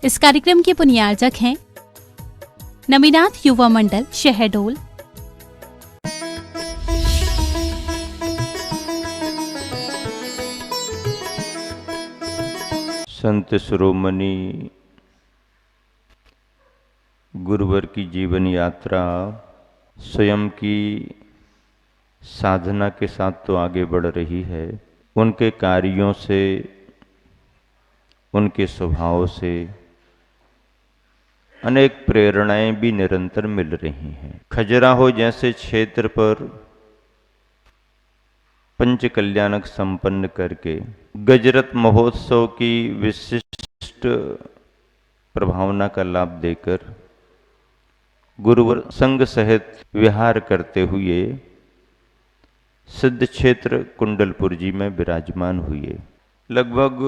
इस कार्यक्रम के पुण्यार्जक हैं नमिनाथ युवा मंडल शहडोल। संत शिरोमणि गुरुवर की जीवन यात्रा स्वयं की साधना के साथ तो आगे बढ़ रही है, उनके कार्यों से, उनके स्वभाव से अनेक प्रेरणाएं भी निरंतर मिल रही हैं। खजुराहो जैसे क्षेत्र पर पंच कल्याणक संपन्न करके गजरत महोत्सव की विशिष्ट प्रभावना का लाभ देकर गुरुवर संघ सहित विहार करते हुए सिद्ध क्षेत्र कुंडलपुर जी में विराजमान हुए। लगभग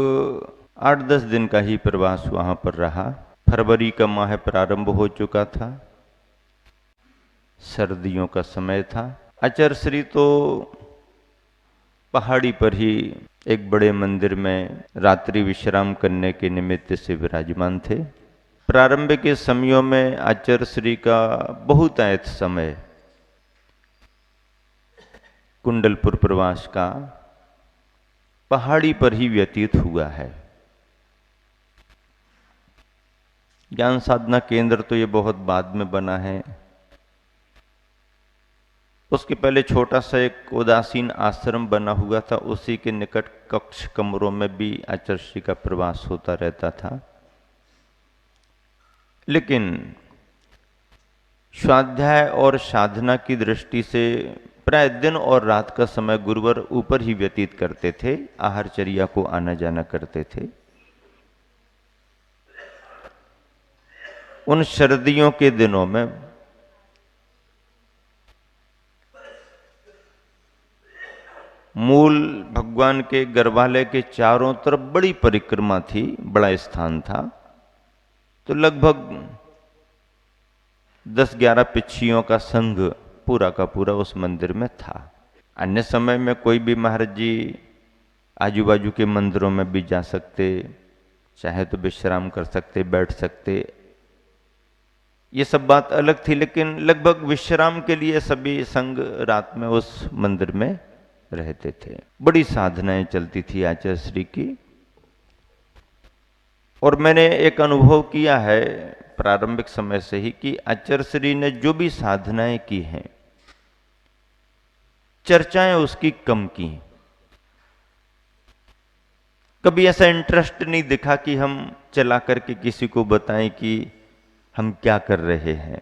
8-10 दिन का ही प्रवास वहां पर रहा। फरवरी का माह प्रारंभ हो चुका था, सर्दियों का समय था। आचार्य श्री तो पहाड़ी पर ही एक बड़े मंदिर में रात्रि विश्राम करने के निमित्त से विराजमान थे। प्रारंभ के समयों में आचार्य श्री का बहुतायत समय कुंडलपुर प्रवास का पहाड़ी पर ही व्यतीत हुआ है। ज्ञान साधना केंद्र तो ये बहुत बाद में बना है। उसके पहले छोटा सा एक उदासीन आश्रम बना हुआ था, उसी के निकट कक्ष कमरों में भी आचार्य श्री का प्रवास होता रहता था। लेकिन स्वाध्याय और साधना की दृष्टि से प्राय दिन और रात का समय गुरुवर ऊपर ही व्यतीत करते थे, आहारचर्या को आना जाना करते थे। उन सर्दियों के दिनों में मूल भगवान के गर्भालय के चारों तरफ बड़ी परिक्रमा थी, बड़ा स्थान था। तो लगभग 10-11 पिच्छियों का संघ पूरा का पूरा उस मंदिर में था। अन्य समय में कोई भी महाराज जी आजू बाजू के मंदिरों में भी जा सकते, चाहे तो विश्राम कर सकते, बैठ सकते, ये सब बात अलग थी। लेकिन लगभग विश्राम के लिए सभी संघ रात में उस मंदिर में रहते थे। बड़ी साधनाएं चलती थी आचार्य श्री की। और मैंने एक अनुभव किया है प्रारंभिक समय से ही कि आचार्य श्री ने जो भी साधनाएं की हैं, चर्चाएं उसकी कम की। कभी ऐसा इंटरेस्ट नहीं दिखा कि हम चला करके किसी को बताएं कि हम क्या कर रहे हैं।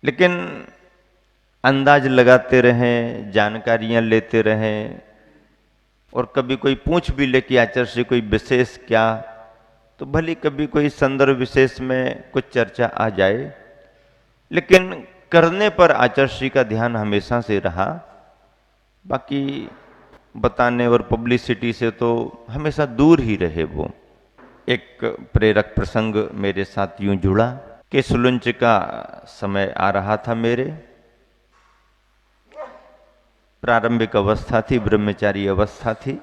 लेकिन अंदाज लगाते रहें, जानकारियां लेते रहें, और कभी कोई पूछ भी ले कि आचार्य श्री कोई विशेष क्या, तो भले कभी कोई संदर्भ विशेष में कुछ चर्चा आ जाए, लेकिन करने पर आचार्य श्री का ध्यान हमेशा से रहा। बाकी बताने और पब्लिसिटी से तो हमेशा दूर ही रहे वो। एक प्रेरक प्रसंग मेरे साथ यूं जुड़ा कि सुलुंच का समय आ रहा था। मेरे प्रारंभिक अवस्था थी, ब्रह्मचारी अवस्था थी।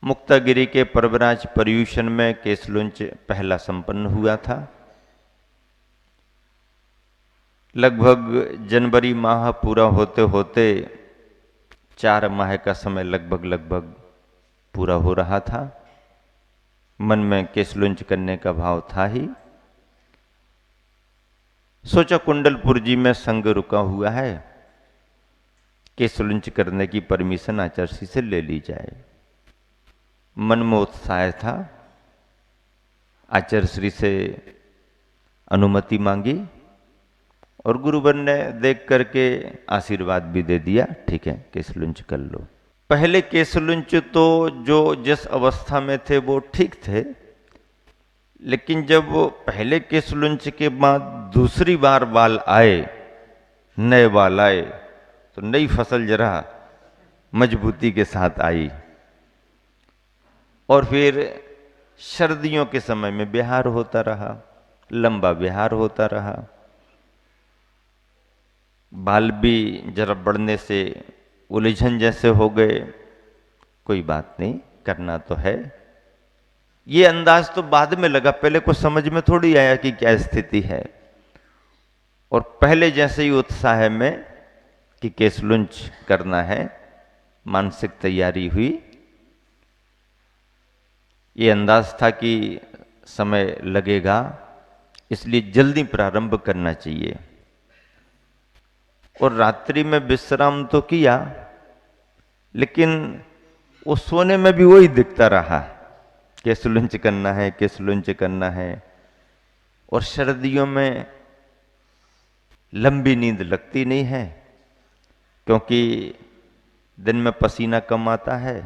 मुक्तागिरी के पर्वराज पर्यूषण में केसलुंच पहला संपन्न हुआ था। लगभग जनवरी माह पूरा होते होते 4 माह का समय लगभग पूरा हो रहा था। मन में केसलुंच करने का भाव था ही। सोचा कुंडलपुर जी में संघ रुका हुआ है, केसलुंच करने की परमिशन आचार्य श्री से ले ली जाए। मन में उत्साह था। आचार्य श्री से अनुमति मांगी और गुरुवर ने देख करके आशीर्वाद भी दे दिया, ठीक है केसलुंच कर लो। पहले केसलुंच तो जो जिस अवस्था में थे वो ठीक थे, लेकिन जब वो पहले केसलुंच के बाद दूसरी बार बाल आए, नए बाल आए, तो नई फसल जरा मजबूती के साथ आई। और फिर सर्दियों के समय में विहार होता रहा, लंबा विहार होता रहा। बाल भी जरा बढ़ने से उलझन जैसे हो गए। कोई बात नहीं, करना तो है, ये अंदाज तो बाद में लगा, पहले कुछ समझ में थोड़ी आया कि क्या स्थिति है। और पहले जैसे ही उत्साह में कि केस लुंच करना है, मानसिक तैयारी हुई। ये अंदाज था कि समय लगेगा, इसलिए जल्दी प्रारंभ करना चाहिए। और रात्रि में विश्राम तो किया, लेकिन वो सोने में भी वही दिखता रहा, केस लुंच करना है, केस लुंच करना है। और सर्दियों में लंबी नींद लगती नहीं है, क्योंकि दिन में पसीना कम आता है,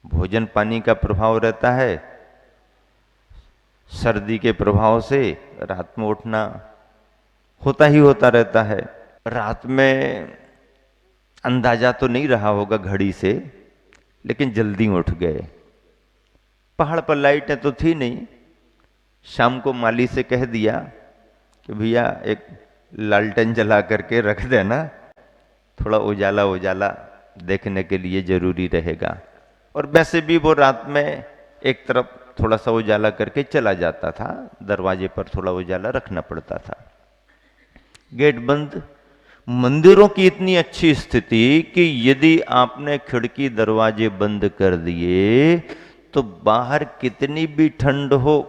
भोजन पानी का प्रभाव रहता है। सर्दी के प्रभाव से रात में उठना होता ही होता रहता है। रात में अंदाजा तो नहीं रहा होगा घड़ी से, लेकिन जल्दी उठ गए। पहाड़ पर लाइटें तो थी नहीं। शाम को माली से कह दिया कि भैया एक लालटेन जला करके रख देना, थोड़ा उजाला उजाला देखने के लिए जरूरी रहेगा। और वैसे भी वो रात में एक तरफ थोड़ा सा उजाला करके चला जाता था, दरवाजे पर थोड़ा उजाला रखना पड़ता था। गेट बंद। मंदिरों की इतनी अच्छी स्थिति कि यदि आपने खिड़की दरवाजे बंद कर दिए तो बाहर कितनी भी ठंड हो,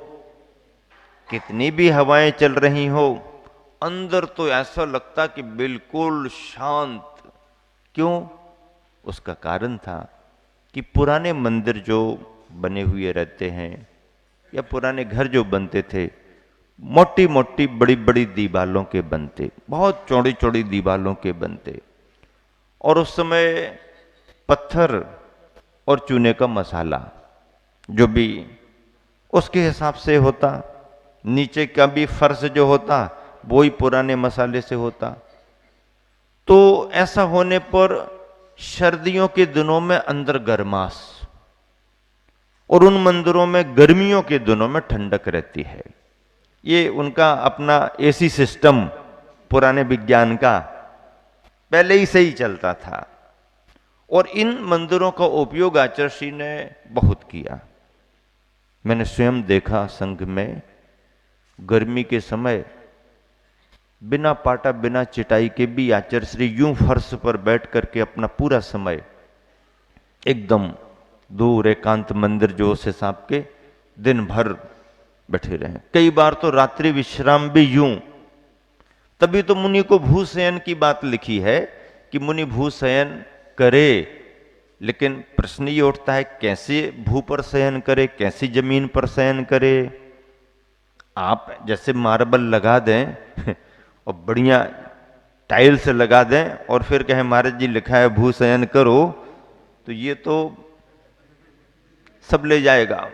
कितनी भी हवाएं चल रही हो, अंदर तो ऐसा लगता कि बिल्कुल शांत। क्यों? उसका कारण था कि पुराने मंदिर जो बने हुए रहते हैं या पुराने घर जो बनते थे, मोटी मोटी बड़ी बड़ी दीवालों के बनते, बहुत चौड़ी चौड़ी दीवालों के बनते। और उस समय पत्थर और चूने का मसाला जो भी उसके हिसाब से होता, नीचे का भी फर्श जो होता वो ही पुराने मसाले से होता। तो ऐसा होने पर सर्दियों के दिनों में अंदर गर्माश, और उन मंदिरों में गर्मियों के दिनों में ठंडक रहती है। ये उनका अपना एसी सिस्टम पुराने विज्ञान का पहले ही से ही चलता था। और इन मंदिरों का उपयोग आचार्य श्री ने बहुत किया। मैंने स्वयं देखा संघ में गर्मी के समय बिना पाटा बिना चिटाई के भी आचार्य श्री यूं फर्श पर बैठ करके अपना पूरा समय एकदम दूर एकांत मंदिर जो उस हिसाब के दिन भर बैठे रहे। कई बार तो रात्रि विश्राम भी यूं। तभी तो मुनि को भूशयन की बात लिखी है कि मुनि भूशयन करे, लेकिन प्रश्न ये उठता है कैसे भू पर शयन करे, कैसी जमीन पर शयन करे। आप जैसे मार्बल लगा दें और बढ़िया टाइल्स लगा दें और फिर कहें महाराज जी लिखा है भू शयन करो, तो ये तो सब ले जाएगा।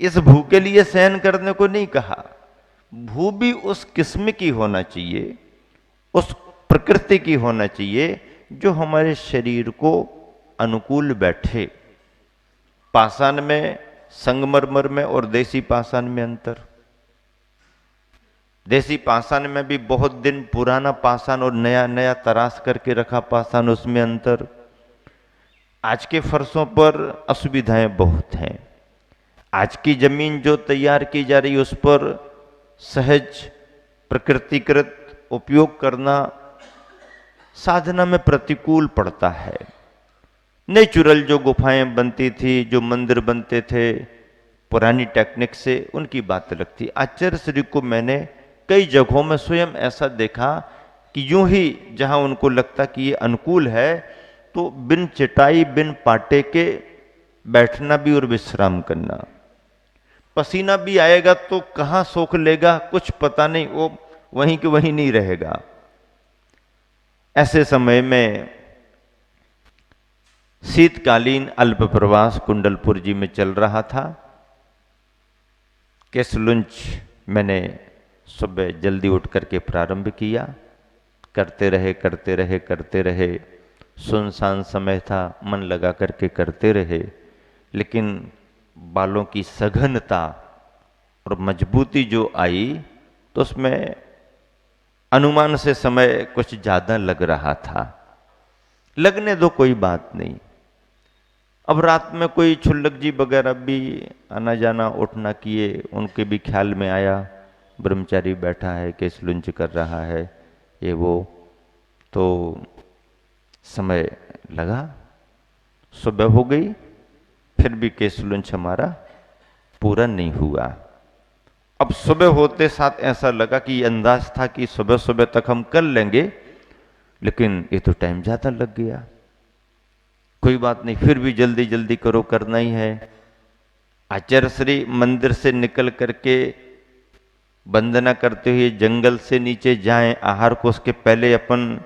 इस भू के लिए शयन करने को नहीं कहा। भू भी उस किस्म की होना चाहिए, उस प्रकृति की होना चाहिए जो हमारे शरीर को अनुकूल बैठे। पाषाण में, संगमरमर में और देसी पाषाण में अंतर। देसी पाषाण में भी बहुत दिन पुराना पाषाण और नया नया तराश करके रखा पाषाण, उसमें अंतर। आज के फर्शों पर असुविधाएं बहुत हैं। आज की जमीन जो तैयार की जा रही है उस पर सहज प्रकृतिकृत उपयोग करना साधना में प्रतिकूल पड़ता है। नेचुरल जो गुफाएं बनती थी, जो मंदिर बनते थे पुरानी टेक्निक से, उनकी बात लगती। आचार्य श्री को मैंने कई जगहों में स्वयं ऐसा देखा कि यूं ही जहां उनको लगता कि ये अनुकूल है तो बिन चटाई बिन पाटे के बैठना भी और विश्राम करना। पसीना भी आएगा तो कहां सोख लेगा कुछ पता नहीं, वो वहीं के वहीं नहीं रहेगा। ऐसे समय में शीतकालीन अल्प प्रवास कुंडलपुर जी में चल रहा था। केस लुंच मैंने सुबह जल्दी उठ करके प्रारंभ किया। करते रहे। सुनसान समय था, मन लगा करके करते रहे, लेकिन बालों की सघनता और मजबूती जो आई तो उसमें अनुमान से समय कुछ ज्यादा लग रहा था। लगने दो, कोई बात नहीं। अब रात में कोई छुल्लक जी वगैरह भी आना जाना उठना किए, उनके भी ख्याल में आया ब्रह्मचारी बैठा है, केस लुंच कर रहा है, ये वो। तो समय लगा, सुबह हो गई, फिर भी केस लुंच हमारा पूरा नहीं हुआ। अब सुबह होते साथ ऐसा लगा कि अंदाज था कि सुबह सुबह तक हम कर लेंगे, लेकिन ये तो टाइम ज्यादा लग गया। कोई बात नहीं, फिर भी जल्दी जल्दी करो, करना ही है। आचार्य श्री मंदिर से निकल करके वंदना करते हुए जंगल से नीचे जाएं, आहार को उसके पहले अपन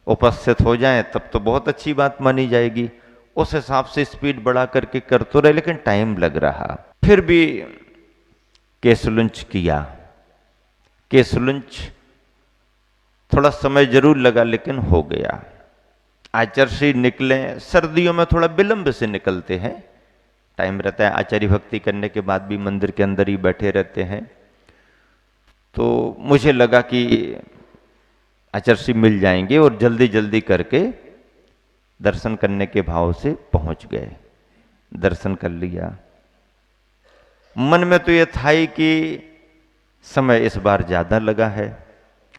उपस्थित हो जाएं, तब तो बहुत अच्छी बात मानी जाएगी। उस हिसाब से स्पीड बढ़ा करके कर तो रहे, लेकिन टाइम लग रहा। फिर भी केसलुंच किया। केसलुंच थोड़ा समय जरूर लगा, लेकिन हो गया। आचार्य श्री निकले, सर्दियों में थोड़ा विलंब से निकलते हैं, टाइम रहता है, आचार्य भक्ति करने के बाद भी मंदिर के अंदर ही बैठे रहते हैं। तो मुझे लगा कि आचार्य श्री मिल जाएंगे और जल्दी जल्दी करके दर्शन करने के भाव से पहुंच गए। दर्शन कर लिया। मन में तो यह था ही कि समय इस बार ज्यादा लगा है,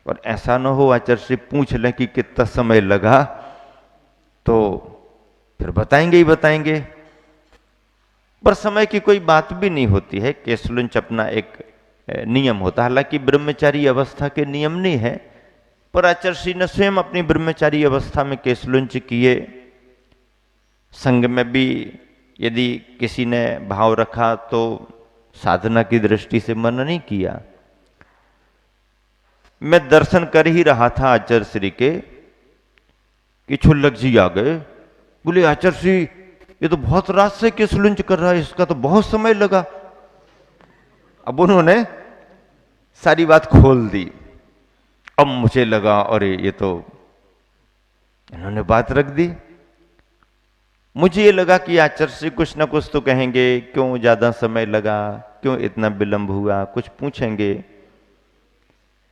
और ऐसा न हो आचार्य श्री पूछ लें कि कितना समय लगा, तो फिर बताएंगे ही बताएंगे। पर समय की कोई बात भी नहीं होती है। केसलुंच अपना एक नियम होता है, हालांकि ब्रह्मचारी अवस्था के नियम नहीं है, पर आचार्य श्री ने स्वयं अपनी ब्रह्मचारी अवस्था में केसलुंच किए। संघ में भी यदि किसी ने भाव रखा तो साधना की दृष्टि से मना नहीं किया। मैं दर्शन कर ही रहा था आचार्य श्री के कि छुल्लक जी आ गए। बोले आचार्य श्री ये तो बहुत रात से केसलुंच कर रहा है, इसका तो बहुत समय लगा। अब उन्होंने सारी बात खोल दी। अब मुझे लगा अरे ये तो इन्होंने बात रख दी। मुझे ये लगा कि आचार्य श्री कुछ ना कुछ तो कहेंगे, क्यों ज्यादा समय लगा, क्यों इतना विलंब हुआ, कुछ पूछेंगे।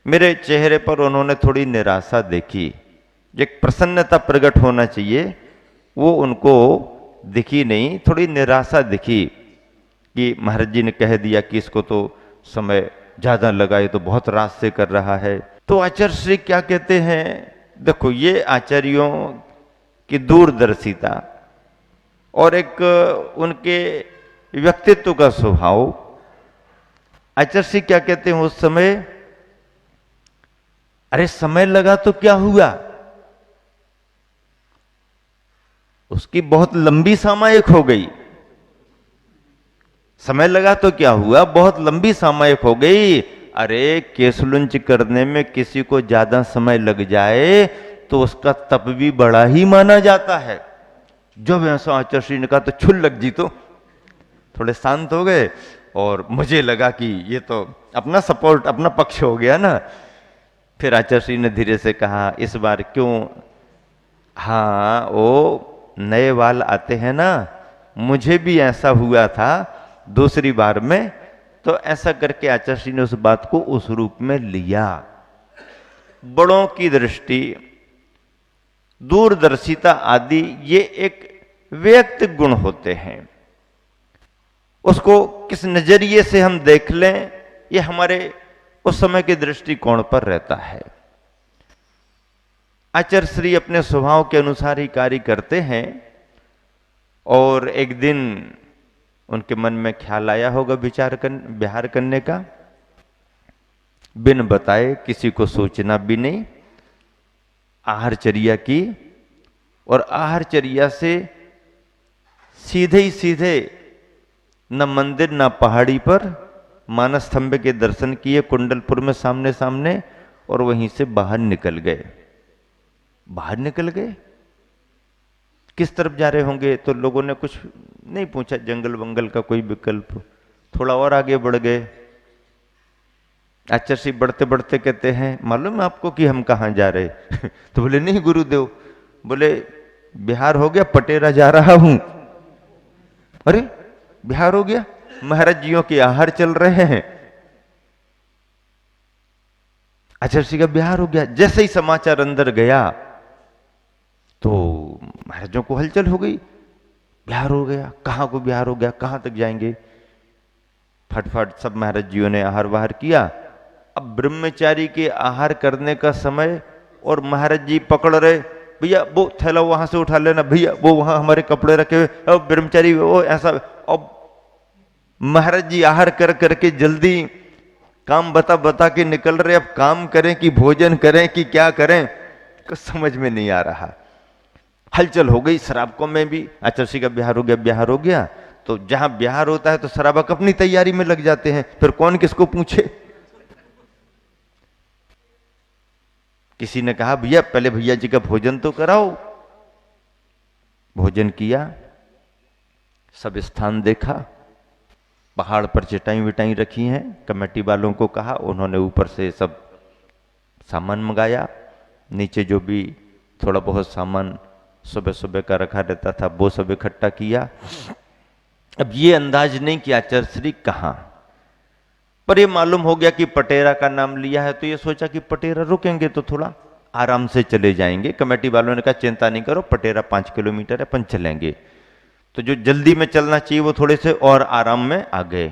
मेरे चेहरे पर उन्होंने थोड़ी निराशा देखी, जो एक प्रसन्नता प्रकट होना चाहिए वो उनको दिखी नहीं, थोड़ी निराशा दिखी कि महाराज जी ने कह दिया कि इसको तो समय ज्यादा लगा, ये तो बहुत रात से कर रहा है। तो आचार्य श्री क्या कहते हैं, देखो ये आचार्यों की दूरदर्शिता और एक उनके व्यक्तित्व का स्वभाव। आचार्य श्री क्या कहते हैं उस समय, अरे समय लगा तो क्या हुआ, उसकी बहुत लंबी सामायिक हो गई। समय लगा तो क्या हुआ, बहुत लंबी सामायिक हो गई। अरे केसलुंच करने में किसी को ज्यादा समय लग जाए तो उसका तप भी बड़ा ही माना जाता है। जब ऐसा आचार्य श्री ने कहा तो छुल्लक जी तो थोड़े शांत हो गए, और मुझे लगा कि ये तो अपना सपोर्ट, अपना पक्ष हो गया ना। फिर आचार्य श्री ने धीरे से कहा, इस बार क्यों, हाँ वो नए वाल आते हैं ना, मुझे भी ऐसा हुआ था दूसरी बार में। तो ऐसा करके आचार्य श्री ने उस बात को उस रूप में लिया। बड़ों की दृष्टि, दूरदर्शिता आदि ये एक वैयक्तिक गुण होते हैं। उसको किस नजरिए से हम देख लें, ये हमारे उस समय के दृष्टिकोण पर रहता है। आचार्य श्री अपने स्वभाव के अनुसार ही कार्य करते हैं, और एक दिन उनके मन में ख्याल आया होगा विहार करने का, बिन बताए, किसी को सूचना भी नहीं, आहारचर्या की। और आहारचर्या से सीधे ही सीधे न मंदिर न पहाड़ी पर मानस स्तंभ के दर्शन किए कुंडलपुर में सामने सामने, और वहीं से बाहर निकल गए। बाहर निकल गए, किस तरफ जा रहे होंगे तो लोगों ने कुछ नहीं पूछा, जंगल वंगल का कोई विकल्प। थोड़ा और आगे बढ़ गए। आचार्य श्री बढ़ते बढ़ते कहते हैं, मालूम है आपको कि हम कहाँ जा रहे तो बोले नहीं गुरुदेव। बोले बिहार हो गया, पटेरा जा रहा हूं। अरे बिहार हो गया, महाराज जियों के आहार चल रहे हैं। आचार्य श्री का बिहार हो गया। जैसे ही समाचार अंदर गया तो महाराजों को हलचल हो गई। बिहार हो गया, कहाँ को बिहार हो गया, कहाँ तक जाएंगे। फटफट सब महाराज जियों ने आहार वाहार किया। अब ब्रह्मचारी के आहार करने का समय और महाराज जी पकड़ रहे, भैया वो थैला वहां से उठा लेना, भैया वो वहां हमारे कपड़े रखे हुए, अब ब्रह्मचारी वो ऐसा। अब महाराज जी आहार कर करके जल्दी काम बता बता के निकल रहे, अब काम करें कि भोजन करें कि क्या करें, कुछ समझ में नहीं आ रहा। हलचल हो गई श्रावकों में भी, आचर्षी का बिहार हो गया, बिहार हो गया। तो जहां बिहार होता है तो श्रावक अपनी तैयारी में लग जाते हैं, फिर कौन किसको पूछे। किसी ने कहा भैया पहले भैया जी का भोजन तो कराओ। भोजन किया, सब स्थान देखा, पहाड़ पर चटाई विटाई रखी हैं, कमेटी वालों को कहा, उन्होंने ऊपर से सब सामान मंगाया, नीचे जो भी थोड़ा बहुत सामान सुबह सुबह का रखा रहता था वो सब इकट्ठा किया। अब ये अंदाज नहीं कि आचार्य श्री कहाँ, पर ये मालूम हो गया कि पटेरा का नाम लिया है, तो ये सोचा कि पटेरा रुकेंगे तो थोड़ा आराम से चले जाएंगे। कमेटी वालों ने कहा चिंता नहीं करो, पटेरा 5 किलोमीटर है, अपन चलेंगे। तो जो जल्दी में चलना चाहिए वो थोड़े से और आराम में आ गए।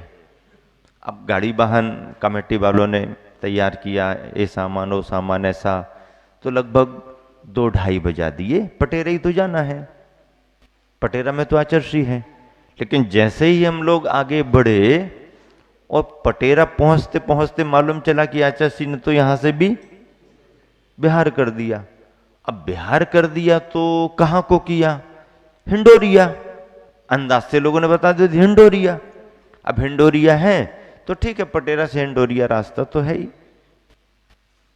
अब गाड़ी वाहन कमेटी वालों ने तैयार किया, ये सामान वो सामान ऐसा, तो लगभग 2-2:30 बजा दिए। पटेरा ही तो जाना है, पटेरा में तो आचर्षी है। लेकिन जैसे ही हम लोग आगे बढ़े और पटेरा पहुंचते पहुंचते मालूम चला कि आचर्षी ने तो यहां से भी बिहार कर दिया। अब बिहार कर दिया तो कहां को किया, हिंडोरिया। अंदाज से लोगों ने बता दिया हिंडोरिया। अब हिंडोरिया है तो ठीक है, पटेरा से हिंडोरिया रास्ता तो है ही।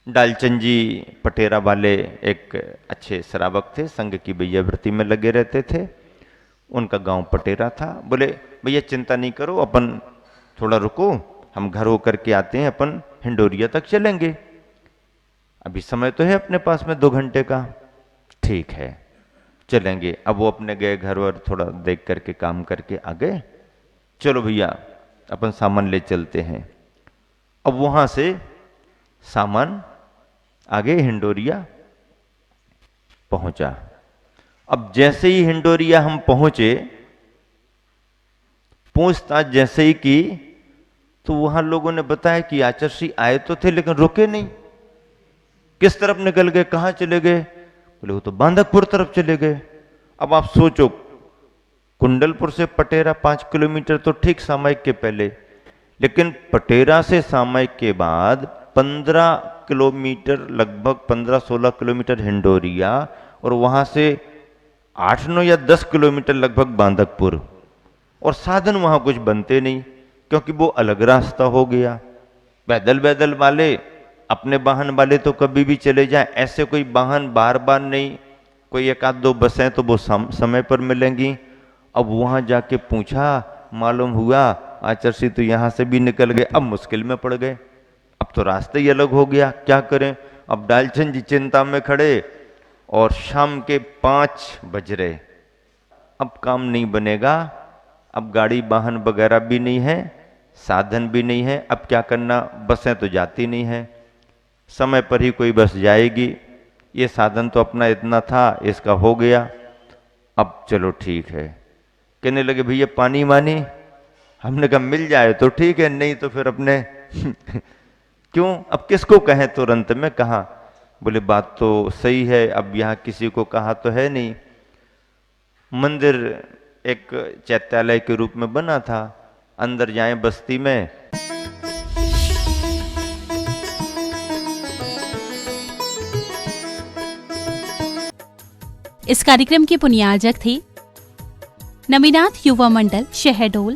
डालचंद जी पटेरा वाले एक अच्छे श्रावक थे, संघ की भैयावृत्ति में लगे रहते थे, उनका गांव पटेरा था। बोले भैया चिंता नहीं करो, अपन थोड़ा रुको, हम घर होकर के आते हैं, अपन हिंडोरिया तक चलेंगे, अभी समय तो है अपने पास में 2 घंटे का। ठीक है चलेंगे। अब वो अपने गए घर और थोड़ा देख करके काम करके आ गए। चलो भैया अपन सामान ले चलते हैं। अब वहां से सामान आगे हिंडोरिया पहुंचा। अब जैसे ही हिंडोरिया हम पहुंचे, पूछताछ जैसे ही की तो वहां लोगों ने बताया कि आचर्षी आए तो थे लेकिन रुके नहीं। किस तरफ निकल गए, कहां चले गए? बोले वो तो बांधकपुर तरफ चले गए। अब आप सोचो, कुंडलपुर से पटेरा 5 किलोमीटर तो ठीक सामयिक के पहले, लेकिन पटेरा से सामयिक के बाद 15 किलोमीटर, लगभग 15-16 किलोमीटर हिंडोरिया, और वहां से 8-9 या 10 किलोमीटर लगभग बांधकपुर। और साधन वहां कुछ बनते नहीं क्योंकि वो अलग रास्ता हो गया। पैदल वाले, अपने वाहन वाले तो कभी भी चले जाएं, ऐसे कोई वाहन बार बार नहीं, कोई 1-2 बसें तो वो समय पर मिलेंगी। अब वहां जाके पूछा, मालूम हुआ आचर्षी तो यहां से भी निकल गए। अब मुश्किल में पड़ गए, अब तो रास्ते ही अलग हो गया, क्या करें। अब डालचंद जी चिंता में खड़े और शाम के 5 बज रहे। अब काम नहीं बनेगा, अब गाड़ी वाहन वगैरह भी नहीं है, साधन भी नहीं है, अब क्या करना, बसें तो जाती नहीं है, समय पर ही कोई बस जाएगी, ये साधन तो अपना इतना था, इसका हो गया। अब चलो ठीक है। कहने लगे भैया पानी मानी। हमने कहा मिल जाए तो ठीक है, नहीं तो फिर अपने क्यों, अब किसको कहें तुरंत में, कहा। बोले बात तो सही है, अब यहाँ किसी को कहा तो है नहीं। मंदिर एक चैत्यालय के रूप में बना था, अंदर जाएं बस्ती में। इस कार्यक्रम के पुण्यार्जक थे नमिनाथ युवा मंडल, शहडोल,